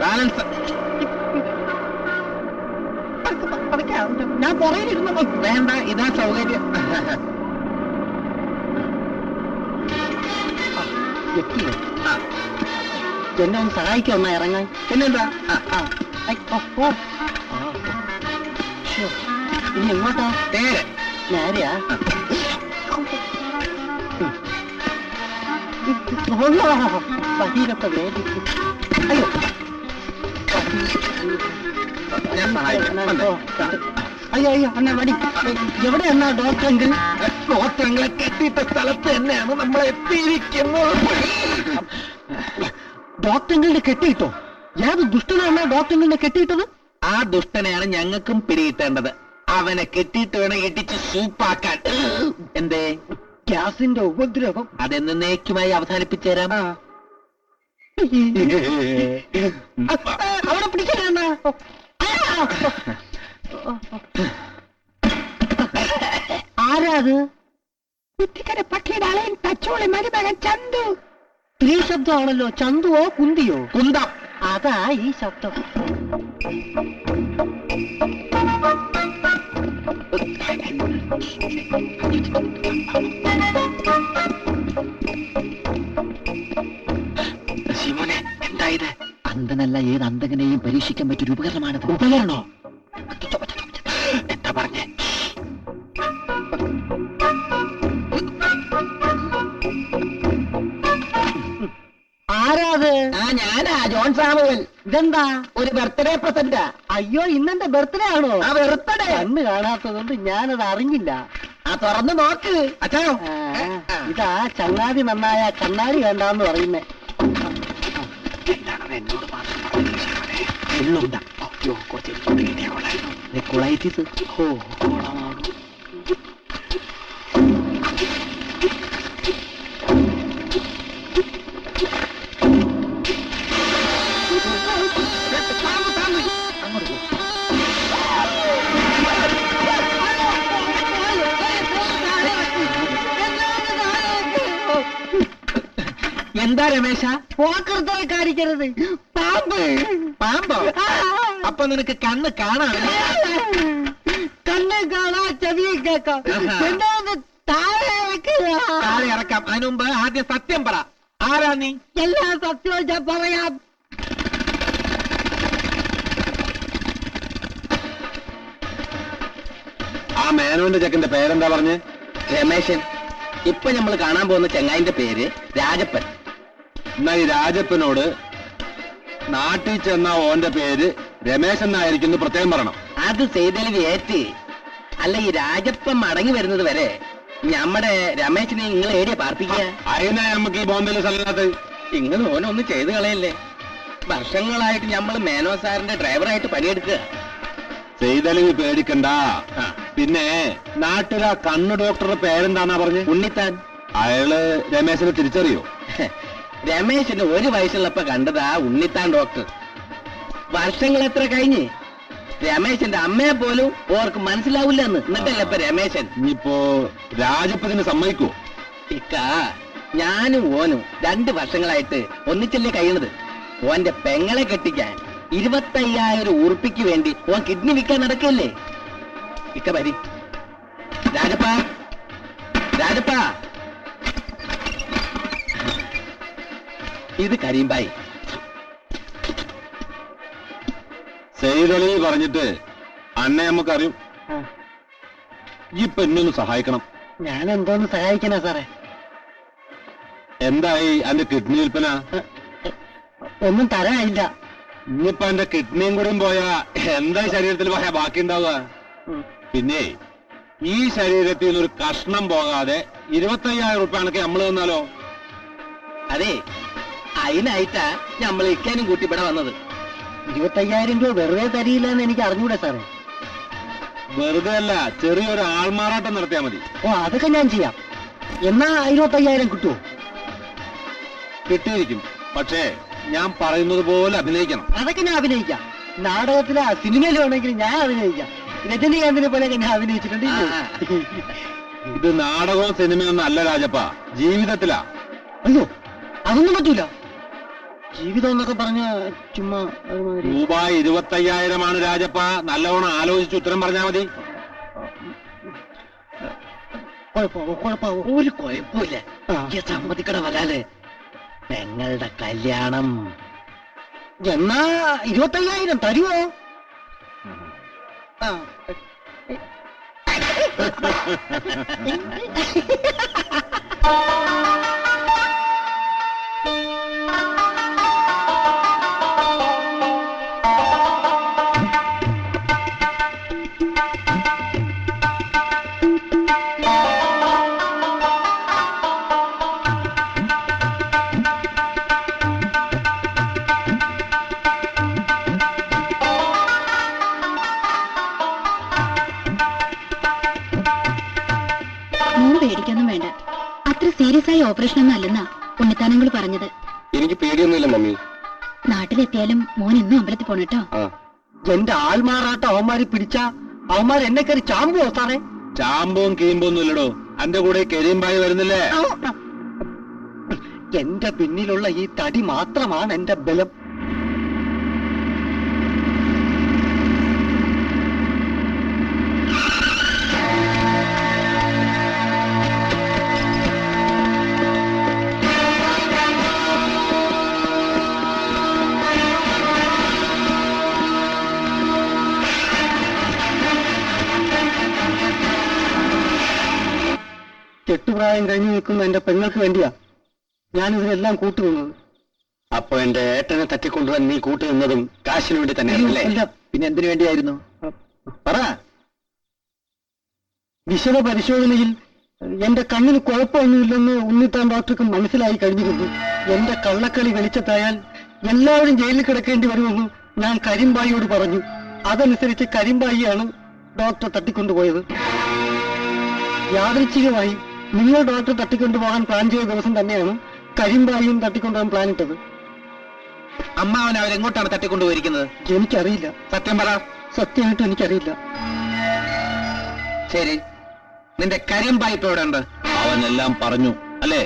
Balance. ഞാൻ പുറകിലിരുന്നു. വേണ്ട, ഇതാ സൗകര്യം. എന്നെ ഒന്ന് സഹായിക്കാം ഒന്ന് ഇറങ്ങാൻ. പിന്നെന്താ? ഇനി എങ്ങോട്ടാ? നേരെ. നേരെയാ? വഴിയിലൊക്കെ വേദിച്ചു. അയ്യോ, ഞാൻ സഹായിക്കാം. അയ്യോ അയ്യോ, എന്നാ വടി. എവിടെ എന്നാ ഡോക്ടർ അങ്കിൾ? ഗോത്രങ്ങളെ കെട്ടിയിട്ട സ്ഥലത്ത് തന്നെയാണ് നമ്മൾ എത്തിയിരിക്കുന്നത്. ഡോക്ടർ അങ്കിളിനെ കെട്ടിയിട്ടോ? ഏത് ദുഷ്ടനാണ് ഡോക്ടർ അങ്കിളിനെ കെട്ടിയിട്ടത്? ആ ദുഷ്ടനെയാണ് ഞങ്ങൾക്കും പിടികിട്ടേണ്ടത്. അവനെ കെട്ടിയിട്ട് വേണം ഇടിച്ച് സൂപ്പാക്കാൻ. എന്തേ? ഗ്യാസിന്റെ ഉപദ്രവം അതെന്നേക്കുമായി അവസാനിപ്പിച്ചു തരാം. അവിടെ പിടിച്ചാ. ആരാത്? പട്ടിയുടെ അളയൻ തച്ചോളി മരുമകൻ ചന്തു. സ്ത്രീ ശബ്ദമാണല്ലോ. ചന്തുവോ കുന്തിയോ? കുന്തം. അതാ ഈ ശബ്ദം. ശിവനെ, എന്താ ഇത്? അന്ധനല്ല ഏത് അന്ധകനെയും പരീക്ഷിക്കാൻ പറ്റിയൊരു ഉപകരണമാണിത്. ഉപകരണോ? എന്താ പറഞ്ഞേ? ആരാത്? ഞാനാ, ജോൺ സാമുവൽ. ഇതെന്താ? ഒരു ബർത്ത്ഡേ പ്രസന്റാ. അയ്യോ, ഇന്നെന്റെ ബർത്ത്ഡേ ആണോ? ആ, ബർത്ത്ഡേ. കണ്ണ് കാണാത്തതുകൊണ്ട് ഞാനത് അറിഞ്ഞില്ല. ആ, തുറന്നു നോക്ക്. അച്ഛോ, ഇതാ ചങ്ങാതി നന്നായ കണ്ണാടി വേണ്ടാന്ന് പറയുന്നേ. എന്താണെന്ന് എന്നോട് മാത്രം പറഞ്ഞില്ല ശിവനെ. എള്ളുണ്ട. അയ്യോ, കുറച്ച് കുളായിത്തീസ്. ഓ, കുളമാണോ? എന്താ രമേശ? പോക്കർത്തായി കാണിക്കരുത്. പാമ്പ്. പാമ്പോ? അപ്പൊ നിനക്ക് കണ്ണ് കാണാൻ? കണ്ണ് കാണാ, ചെവിയെ കേക്കാം. എന്താ താഴെ ഇറക്കാം. അതിനു മുമ്പ് ആദ്യം സത്യം പറ. ആരാ നീ? എല്ലാ സത്യവും ഞാൻ പറയാം. ആ മേനോന്റെ ചെക്കന്റെ പേരെന്താ പറഞ്ഞ്? രമേശൻ. ഇപ്പൊ നമ്മൾ കാണാൻ പോകുന്ന ചെങ്ങായിന്റെ പേര് രാജപ്പൻ. എന്നാ ഈ രാജപ്പനോട് നാട്ടിൽ ചെന്ന ഓന്റെ പേര് രമേശൻ എന്നായിരിക്കുന്നു പ്രത്യേകം പറയണം. അത് ചെയ്തലവി ഏറ്റ്. അല്ല, ഈ രാജപ്പൻ മടങ്ങി വരുന്നത് വരെ നമ്മുടെ രമേശനെ നിങ്ങൾ ഏടിയ പാർപ്പിക്കുക. അതിനാ നമുക്ക് ഈ ബോംബെയിലെ സ്ഥലത്ത് ഇങ്ങനെ ഓനൊന്നും ചെയ്ത് കളയല്ലേ. വർഷങ്ങളായിട്ട് നമ്മൾ മേനോ സാറിന്റെ ഡ്രൈവറായിട്ട് പണിയെടുക്കുക. ചെയ്തലവി പേടിക്കണ്ട. പിന്നെ നാട്ടിലെ കണ്ണു ഡോക്ടറുടെ പേരെന്താന്നാ പറഞ്ഞ്? ഉണ്ണിത്താൻ. അയാള് രമേശനെ തിരിച്ചറിയോ? രമേശന് 1 വയസ്സുള്ളപ്പോ കണ്ടതാ ഉണ്ണിത്താൻ ഡോക്ടർ. വർഷങ്ങൾ എത്ര കഴിഞ്ഞ് രമേശന്റെ അമ്മയെ പോലും ഓർക്ക് മനസ്സിലാവില്ല എന്ന്. എന്നിട്ടല്ലേ ഇപ്പൊ രമേശൻ. ഇനിയിപ്പോ രാജപ്പത്തിന് സമ്മതിക്കോ? ഇക്ക, ഞാനും ഓനും 2 വർഷങ്ങളായിട്ട് ഒന്നിച്ചല്ലേ കഴിയണത്. ഓന്റെ പെങ്ങളെ കെട്ടിക്കാൻ 25,000 ഉറുപ്പിക്ക് വേണ്ടി ഓൻ കിഡ്നി വിൽക്കാൻ നടക്കല്ലേ. ഇക്ക വരി. രാജപ്പാ, രാജപ്പാ, ഇത് കരീംബായി. ചെയ്തലവി പറഞ്ഞിട്ട് അന്നെ നമുക്കറിയും. ഈ പെണ്ണൊന്ന് സഹായിക്കണം. ഞാൻ എന്തോന്ന് സഹായിക്കണ സാറേ? എന്തായി അന്റെ കിഡ്നി വിൽപ്പന? ഒന്നും തരാനില്ല. ഇനിയിപ്പോ എന്റെ കിഡ്നിയും കൂടിയും പോയാ എന്താ ശരീരത്തിൽ പോയാ ബാക്കി ഉണ്ടാവുക? പിന്നെ ഈ ശരീരത്തിൽ നിന്ന് ഒരു കഷ്ണം പോകാതെ 25,000 ഉറുപ്പ്യ കണക്ക് നമ്മള് തന്നാലോ? അതെ, അതിനായിട്ടാ നമ്മൾ ഇക്കാനും കൂട്ടി ഇവിടെ വന്നത്. 25,000 രൂപ വെറുതെ തരിയില്ല എന്ന് എനിക്ക് അറിഞ്ഞൂടെ സാറേ? വെറുതെ അല്ല, ചെറിയൊരു ആൾമാറാട്ടം നടത്തിയാ മതി. ഓ, അതൊക്കെ ഞാൻ ചെയ്യാം. എന്നാ 25,000 കിട്ടുമോ? കിട്ടിയിരിക്കും. പക്ഷേ ഞാൻ പറയുന്നത് പോലെ അഭിനയിക്കണം. അതൊക്കെ ഞാൻ അഭിനയിക്കാം. നാടകത്തിലോ സിനിമയിലോ ആണെങ്കിൽ ഞാൻ അഭിനയിക്കാം. രജനീകാന്തിനെ പോലെയൊക്കെ ഞാൻ അഭിനയിച്ചിട്ടുണ്ട്. ഇത് നാടകവും സിനിമയൊന്നും അല്ല രാജപ്പ, ജീവിതത്തിലാ. അയ്യോ, അതൊന്നും പറ്റൂല. ജീവിതം എന്നൊക്കെ പറഞ്ഞ ചുമ്മാ ഒരുമാതിരി രൂപ 25,000 രാജപ്പ. നല്ലവണ്ണം ആലോചിച്ച് ഉത്തരം പറഞ്ഞാ മതി. കുഴപ്പാവോ ഒരു കുഴപ്പമില്ല. ആ. ഈ സമ്മതിക്കട വരാല് പെങ്ങളുടെ കല്യാണം. എന്നാ 25,000 തരുവോ? ആ. മോൻ പേടിക്കൊന്നും വേണ്ട. അത്ര സീരിയസ് ആയ ഓപ്പറേഷൻ ഒന്നും അല്ലെന്നാ ഉണ്ണിത്താനങ്ങൾ പറഞ്ഞത്. എനിക്ക് പേടിയൊന്നുമില്ല മമ്മി. നാട്ടിലെത്തിയാലും മോൻ ഇന്നും അമ്പലത്തിൽ പോണട്ടോ. എന്റെ ആൾമാറാട്ടം അവന്മാര് പിടിച്ച അവന്മാർ എന്നെ കയറി ചാമ്പുവോ സാറേ? ചാമ്പവും കീമ്പൊന്നും ഇല്ലടോ. എന്റെ കൂടെ കരീംബായി വരുന്നില്ലേ? എന്റെ പിന്നിലുള്ള ഈ തടി മാത്രമാണ് എന്റെ ബലം. കെട്ടുപ്രായം കഴിഞ്ഞു നിൽക്കുന്ന എന്റെ പെങ്ങൾക്ക് വേണ്ടിയാ ഞാനിതിനെല്ലാം കൂട്ടുനിന്നത്. അപ്പൊ എന്റെ ഏട്ടനെ തട്ടിക്കൊണ്ടുവന്ന് നീ കൂട്ടുനിന്നതും കാശിന് വേണ്ടി തന്നെയാണല്ലേ? അല്ല, പിന്നെ എന്തിനു വേണ്ടിയായിരുന്നു? പറ. വിശദ പരിശോധനയിൽ എന്റെ കണ്ണിന് കുഴപ്പമൊന്നുമില്ലെന്ന് ഉണ്ണിത്താൻ ഡോക്ടർക്ക് മനസ്സിലായി കഴിഞ്ഞിരുന്നു. എന്റെ കള്ളക്കളി വെളിച്ചത്തായാൽ എല്ലാവരും ജയിലിൽ കിടക്കേണ്ടി വരുമെന്ന് ഞാൻ കരിമ്പായിയോട് പറഞ്ഞു. അതനുസരിച്ച് കരിമ്പായിയാണ് ഡോക്ടർ തട്ടിക്കൊണ്ടുപോയത്. യാദൃച്ഛികമായി നിങ്ങൾ ഡോക്ടർ തട്ടിക്കൊണ്ടുപോകാൻ പ്ലാൻ ചെയ്ത ദിവസം തന്നെയാണ് കരിമ്പായിയും തട്ടിക്കൊണ്ടുപോകാൻ പ്ലാൻ ഇട്ടത്. അമ്മാവൻ അവരെങ്ങോട്ടാണ് തട്ടിക്കൊണ്ടുപോയിരിക്കുന്നത്? എനിക്കറിയില്ല. സത്യം പറ. സത്യമായിട്ടും എനിക്കറിയില്ല. ശരി, നിന്റെ കരിമ്പായി ഇപ്പൊ എവിടെ ഉണ്ട്? അവനെല്ലാം പറഞ്ഞു അല്ലേ?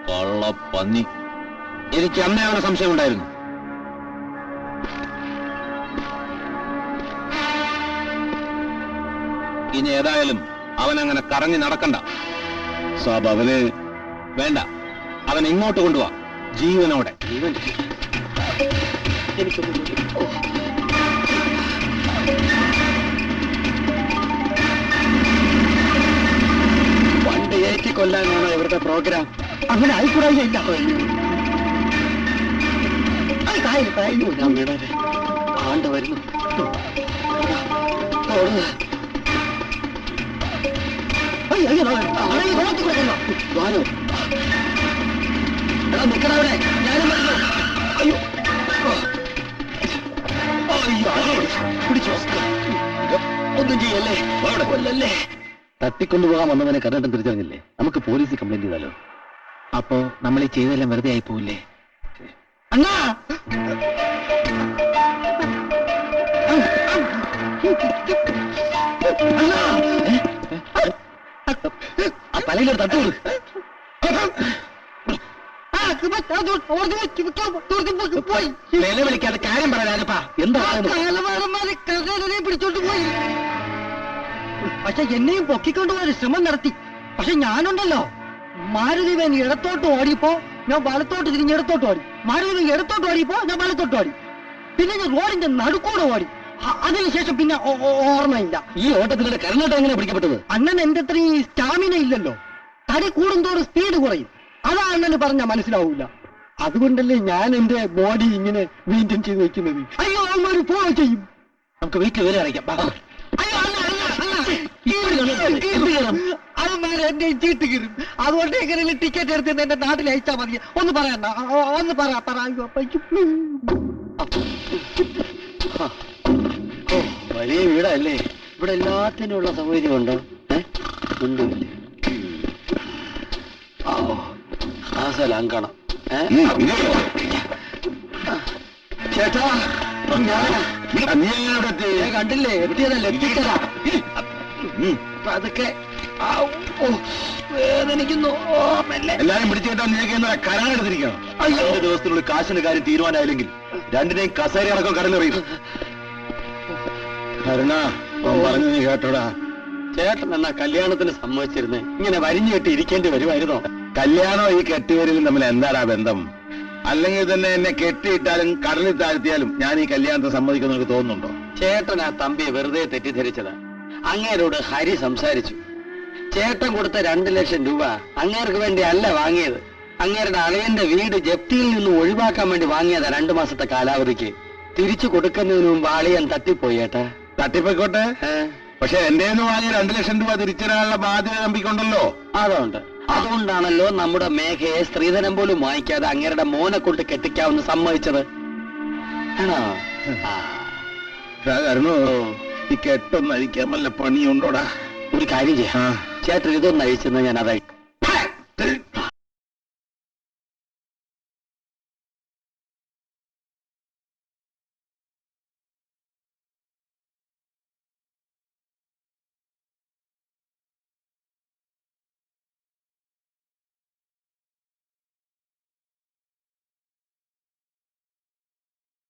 കള്ളപ്പന്നി. എനിക്ക് അന്നേ അവനെ സംശയം ഉണ്ടായിരുന്നു. ഇനി ഏതായാലും അവൻ അങ്ങനെ കറങ്ങി നടക്കണ്ട. സാബ് അവന് വേണ്ട, അവൻ ഇങ്ങോട്ട് കൊണ്ടുപോവാ ജീവനോടെ. വണ്ടി ഏറ്റി കൊല്ലാനാണോ ഇവിടുത്തെ പ്രോഗ്രാം? അങ്ങനെ ആയിക്കൂടായില്ല. ഞാൻ വീടാതെ ആണ്ട് വരുന്നു. നിക്കടവിടെ, ഞാനും വരുന്നു. അയ്യോ, ഒന്നും ചെയ്യല്ലേ, കൊല്ലല്ലേ. തട്ടിക്കൊണ്ടുപോകാൻ വന്നവനെ കണ്ടിട്ടും തിരിച്ചറിഞ്ഞില്ലേ? നമുക്ക് പോലീസിൽ കംപ്ലൈന്റ് ചെയ്താലോ? അപ്പോ നമ്മൾ ഈ ചെയ്തെല്ലാം വെറുതെ ആയി പോവില്ലേ? അണ്ണാ, ആ തലയിലൊരു തട്ടൂട്. പോയി വില വിളിക്കാതെ കാര്യം പറയാനപ്പാ. എന്താ പിടിച്ചോണ്ട് പോയി. പക്ഷെ എന്നെയും പൊക്കിക്കൊണ്ടുപോകാൻ ശ്രമം നടത്തി. പക്ഷെ ഞാനുണ്ടല്ലോ, മാരുതിവൻ ഇടത്തോട്ട് ഓടിയപ്പോ ഞാൻ വലത്തോട്ട് തിരിഞ്ഞ് ഇടത്തോട്ട് ഓടി. മാരുതിവൻ ഇടത്തോട്ട് ഓടിയപ്പോ ഞാൻ വലത്തോട്ട് ഓടി. പിന്നെ ഞാൻ റോഡിന്റെ നടുക്കൂടെ ഓടി. അതിനുശേഷം പിന്നെ ഓർമ്മയില്ല. ഈ ഓട്ടത്തിലൂടെ കരുണാട്ടം എങ്ങനെ പിടിക്കപ്പെട്ടത്? അണ്ണൻ എന്റെ അത്രയും സ്റ്റാമിന ഇല്ലല്ലോ. തടി കൂടുന്തോറും സ്പീഡ് കുറയും. അതാ അണ്ണന് പറഞ്ഞാൽ മനസ്സിലാവൂല. അതുകൊണ്ടല്ലേ ഞാൻ എന്റെ ബോഡി ഇങ്ങനെ മെയിൻറ്റെയിൻ ചെയ്ത് വെക്കുന്നത്. അയ്യോ, അവന്മാര് ഫോളോ ചെയ്യും. നമുക്ക് വീട്ടിൽ വില അറിയിക്കാം. അയ്യോ, അവന്മാര് എന്റെ ചീട്ട് കീറും. അതുകൊണ്ട് എങ്ങനെയും ടിക്കറ്റ് എടുത്ത് എന്റെ നാട്ടിൽ അയച്ചാൽ മതി. ഒന്ന് പറയണ്ട, ഒന്ന് പറ. വലിയ വീടല്ലേ? ഇവിടെ എല്ലാത്തിനുള്ള സൗകര്യമുണ്ടോ? ഒന്നുമില്ല. ആ സ്ഥലം കാണാം. ചേട്ടാ, ഞാൻ കണ്ടില്ലേ? എത്തിയതല്ല, എത്തിച്ചതാ. അതൊക്കെ വേദനിക്കുന്നു. എല്ലാരും പിടിച്ചു കിട്ടാൻ നിനക്ക് കരാർ എടുത്തിരിക്കണം. 2 ദിവസത്തിനുള്ളിൽ കാശിന്റെ കാര്യം തീരുമാനമായില്ലെങ്കിൽ രണ്ടിനെയും കസേര അടക്കം കടലെറിയും. കരുണ പറഞ്ഞു നീ കേട്ടോടാ. ചേട്ടൻ എന്നാ കല്യാണത്തിന് സമ്മതിച്ചിരുന്നേ, ഇങ്ങനെ വരിഞ്ഞു കെട്ടി ഇരിക്കേണ്ടി വരുമായിരുന്നോ? കല്യാണോ ഈ കെട്ടിവരലും തമ്മിൽ എന്താടാ ബന്ധം? അല്ലെങ്കിൽ തന്നെ എന്നെ കെട്ടിയിട്ടാലും കടലിൽ താഴ്ത്തിയാലും ഞാൻ ഈ കല്യാണത്തെ സമ്മതിക്കുന്നെനിക്ക് തോന്നുന്നുണ്ടോ? ചേട്ടൻ ആ തമ്പിയെ വെറുതെ തെറ്റിദ്ധരിച്ചതാ. അങ്ങേരോട് ഹരി സംസാരിച്ചു. ചേട്ടൻ കൊടുത്ത 2 ലക്ഷം രൂപ അങ്ങേർക്ക് വേണ്ടി അല്ല വാങ്ങിയത്. അങ്ങേരുടെ അളിയന്റെ വീട് ജപ്തിയിൽ നിന്ന് ഒഴിവാക്കാൻ വേണ്ടി വാങ്ങിയതാ 2 മാസത്തെ കാലാവധിക്ക്. തിരിച്ചു കൊടുക്കുന്നതിന് മുമ്പ് അളിയൻ തട്ടിപ്പോയി ഏട്ടാ. തട്ടിപ്പോയിക്കോട്ടെ, പക്ഷെ എന്റെ വാങ്ങിയ 2 ലക്ഷം രൂപ തിരിച്ചറിയാനുള്ള ബാധ്യത നമ്പിക്കൊണ്ടല്ലോ. അതുകൊണ്ട് അതുകൊണ്ടാണല്ലോ നമ്മുടെ മേഘയെ സ്ത്രീധനം പോലും വാങ്ങിക്കാതെ അങ്ങേരുടെ മോനെ കൊണ്ട് കെട്ടിക്കാവുന്ന സമ്മതിച്ചത്. ആണോ? കരുണോ, ഈ കെട്ടൊന്നും അഴിക്കാൻ വല്ല പണിയുണ്ടോടാ? ഒരു കാര്യം ചെയ്യാം, ചേട്ടൻ ഇതൊന്ന് അഴിച്ചെന്ന് ഞാൻ അതായി